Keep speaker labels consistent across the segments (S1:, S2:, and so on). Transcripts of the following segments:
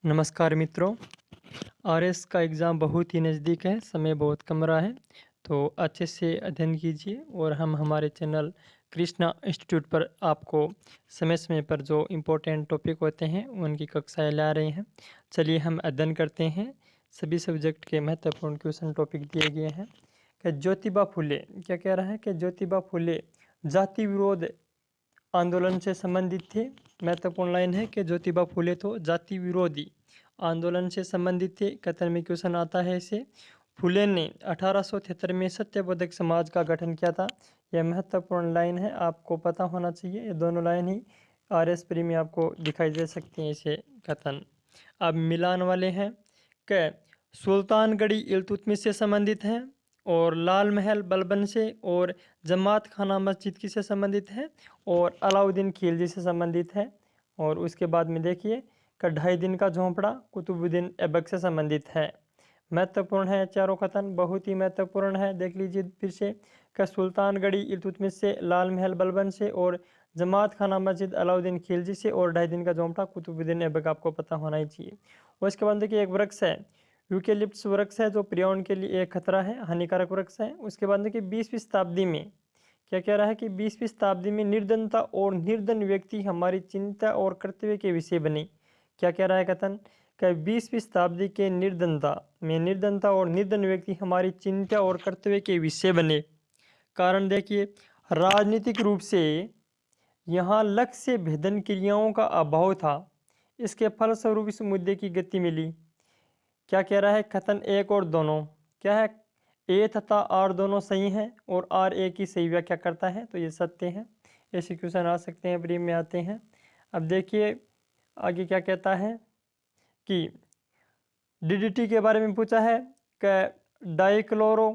S1: नमस्कार मित्रों। आरएस का एग्ज़ाम बहुत ही नज़दीक है, समय बहुत कम रहा है, तो अच्छे से अध्ययन कीजिए और हम हमारे चैनल कृष्णा इंस्टीट्यूट पर आपको समय-समय पर जो इम्पोर्टेंट टॉपिक होते हैं, उनकी कक्षाएँ ला रहे हैं। चलिए हम अध्ययन करते हैं। सभी सब्जेक्ट के महत्वपूर्ण क्वेश्चन टॉपिक दिए गए हैं कि ज्योतिबा फुले क्या कह रहा है कि ज्योतिबा फुले जाति विरोध आंदोलन से संबंधित थे। महत्वपूर्ण लाइन है कि ज्योतिबा फुले तो जाति विरोधी आंदोलन से संबंधित थे। कथन में क्वेश्चन आता है इसे। फुले ने 1873 में सत्यबोधक समाज का गठन किया था। यह महत्वपूर्ण लाइन है, आपको पता होना चाहिए। ये दोनों लाइन ही आरएस प्री में आपको दिखाई दे सकती हैं इसे कथन। अब मिलान वाले हैं कि सुल्तानगढ़ी इल्तुतमिश से संबंधित हैं और लाल महल बलबन से और जमात खाना मस्जिद की से संबंधित है और अलाउद्दीन खिलजी से संबंधित है। और उसके बाद में देखिए कि 2.5 दिन का झोंपड़ा कुतुबुद्दीन ऐबक से संबंधित है। महत्वपूर्ण है चारों कथन, बहुत ही महत्वपूर्ण है। देख लीजिए फिर से कि सुल्तानगढ़ी इल्तुतमिश से, लाल महल बलबन से और जमात खाना मस्जिद अलाउद्दीन खिलजी से और 2.5 दिन का झोंपड़ा कुतुबुद्दीन ऐबक आपको पता होना ही चाहिए। और इसके बाद देखिए एक वृक्ष है, यूकेलिप्टस वृक्ष है, जो पर्यावरण के लिए एक खतरा है, हानिकारक वृक्ष है। उसके बाद देखिए 20वीं शताब्दी में क्या कह रहा है कि 20वीं शताब्दी में निर्धनता और निर्धन व्यक्ति हमारी चिंता और कर्तव्य के विषय बने। क्या कह रहा है कथन कि 20वीं शताब्दी के निर्धनता और निर्धन व्यक्ति हमारी चिंता और कर्तव्य के विषय बने। कारण देखिए, राजनीतिक रूप से यहाँ लक्ष्य भेदन क्रियाओं का अभाव था। इसके फलस्वरूप इस मुद्दे की गति मिली। क्या कह रहा है कथन, एक और दोनों क्या है, ए तथा आर दोनों सही हैं और आर ए की सही व्याख्या करता है, तो ये सत्य है। ऐसे क्वेश्चन आ सकते हैं, प्री में आते हैं। अब देखिए आगे क्या कहता है कि डीडीटी के बारे में पूछा है कि डाइक्लोरो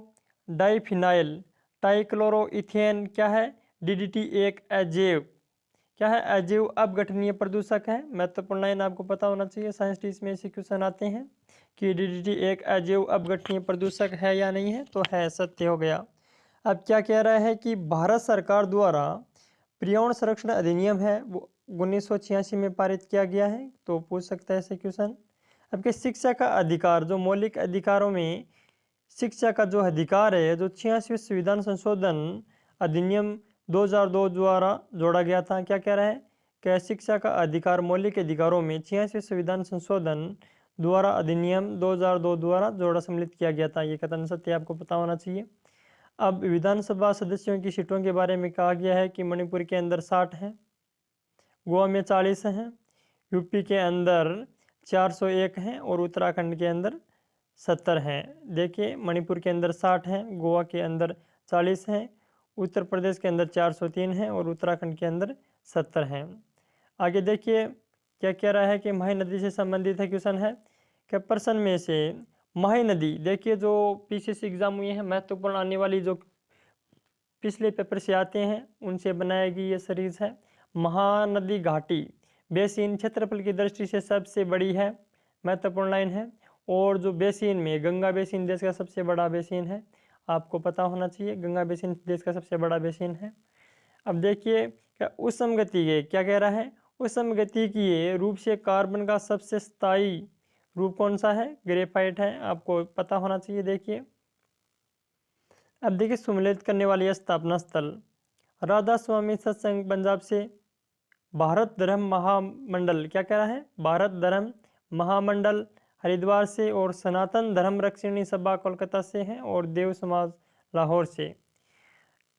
S1: डाइफिनाइल टाइक्लोरोइथेन क्या है, डीडीटी एक अजैव क्या है, अजैव अपघटनीय प्रदूषक है। महत्वपूर्ण लाइन आपको पता होना चाहिए, साइंस टीच में ऐसे क्वेश्चन आते हैं कि डीडीटी एक अजैव अपघटनीय प्रदूषक है या नहीं है, तो है, सत्य हो गया। अब क्या कह रहा है कि भारत सरकार द्वारा पर्यावरण संरक्षण अधिनियम है वो 1986 में पारित किया गया है, तो पूछ सकता है ऐसे क्वेश्चन। अब कि शिक्षा का अधिकार, जो मौलिक अधिकारों में शिक्षा का जो अधिकार है, जो 86वें संविधान संशोधन अधिनियम 2002 द्वारा जोड़ा गया था। क्या कह रहा है कि शिक्षा का अधिकार मौलिक अधिकारों में 86वें संविधान संशोधन द्वारा अधिनियम 2002 द्वारा जोड़ा सम्मिलित किया गया था। ये कथन सत्य आपको पता होना चाहिए। अब विधानसभा सदस्यों की सीटों के बारे में कहा गया है कि मणिपुर के अंदर 60 हैं, गोवा में 40 हैं, यूपी के अंदर 401 हैं और उत्तराखंड के अंदर 70 हैं। देखिए मणिपुर के अंदर 60 हैं, गोवा के अंदर 40 हैं, उत्तर प्रदेश के अंदर 403 हैं और उत्तराखंड के अंदर 70 हैं। आगे देखिए क्या कह रहा है कि माही नदी से संबंधित है क्वेश्चन है कि प्रश्न में से माही नदी, देखिए जो पीछे से एग्जाम हुए हैं, महत्वपूर्ण आने वाली जो पिछले पेपर से आते हैं उनसे बनाई गई ये सीरीज है। महानदी घाटी बेसिन क्षेत्रफल की दृष्टि से सबसे बड़ी है, महत्वपूर्ण लाइन है। और जो बेसिन में गंगा बेसिन देश का सबसे बड़ा बेसिन है, आपको पता होना चाहिए, गंगा बेसिन देश का सबसे बड़ा बेसिन है। अब देखिए क्या उष्ण गति के क्या कह रहा है, उष्ण गति की रूप से कार्बन का सबसे स्थायी रूप कौन सा है, ग्रेफाइट है, आपको पता होना चाहिए। देखिए अब देखिए सम्मिलित करने वाली स्थापना स्थल, राधा स्वामी सत्संग पंजाब से, भारत धर्म महामंडल क्या कह रहा है, भारत धर्म महामंडल हरिद्वार से, और सनातन धर्म रक्षिणी सभा कोलकाता से है, और देव समाज लाहौर से।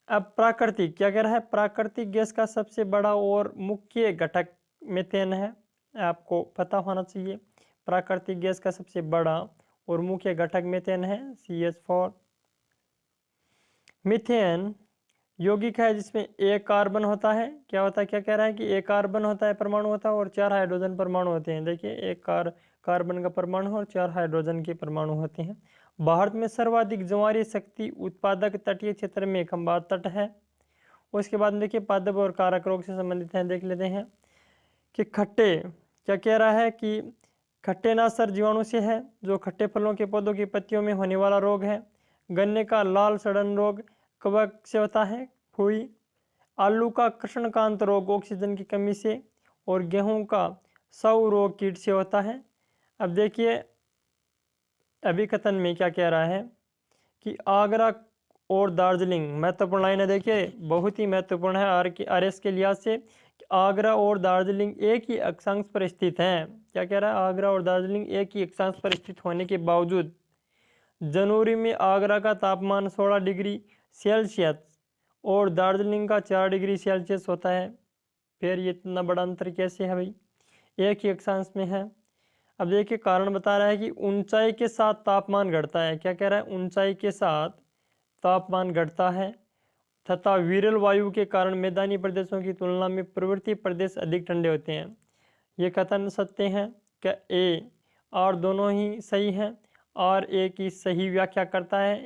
S1: अब प्राकृतिक क्या कह रहा है, प्राकृतिक गैस का सबसे बड़ा और मुख्य घटक मीथेन है, आपको पता होना चाहिए। प्राकृतिक गैस का सबसे बड़ा और मुख्य घटक मीथेन है, CH4। मीथेन यौगिक है जिसमें एक कार्बन होता है, क्या होता है, क्या कह रहा है कि एक कार्बन होता है, परमाणु होता है, और 4 हाइड्रोजन परमाणु होते हैं। देखिए एक कार्बन का परमाणु और 4 हाइड्रोजन के परमाणु होते हैं। भारत में सर्वाधिक ज्वारीय शक्ति उत्पादक तटीय क्षेत्र में खंबात तट है। उसके बाद देखिए पादप और कारक रोग से संबंधित है, देख लेते हैं कि खट्टे क्या कह रहा है कि खट्टे नासर जीवाणु से है, जो खट्टे फलों के पौधों की पत्तियों में होने वाला रोग है। गन्ने का लाल सड़न रोग कवक से होता है, फुई। आलू का कृष्णकांत रोग ऑक्सीजन की कमी से, और गेहूं का सऊ रोग कीट से होता है। अब देखिए अभी कथन में क्या कह रहा है कि आगरा और दार्जिलिंग, महत्वपूर्ण लाइन है देखिए, बहुत ही महत्वपूर्ण है आरएस के लिहाज से। आगरा और दार्जिलिंग एक ही अक्षांश पर स्थित हैं। क्या कह रहा है? आगरा और दार्जिलिंग एक ही अक्षांश पर स्थित होने के बावजूद जनवरी में आगरा का तापमान 16 डिग्री सेल्सियस और दार्जिलिंग का 4 डिग्री सेल्सियस होता है। फिर ये इतना बड़ा अंतर कैसे है भाई? एक ही अक्षांश में है। अब देखिए कारण बता रहा है कि ऊंचाई के साथ तापमान घटता है। क्या कह रहा है? ऊंचाई के साथ तापमान घटता है तथा विरल वायु के कारण मैदानी प्रदेशों की तुलना में पर्वतीय प्रदेश अधिक ठंडे होते हैं। ये कथन सत्य हैं? क्या ए और दोनों ही सही हैं? और ए की सही व्याख्या करता है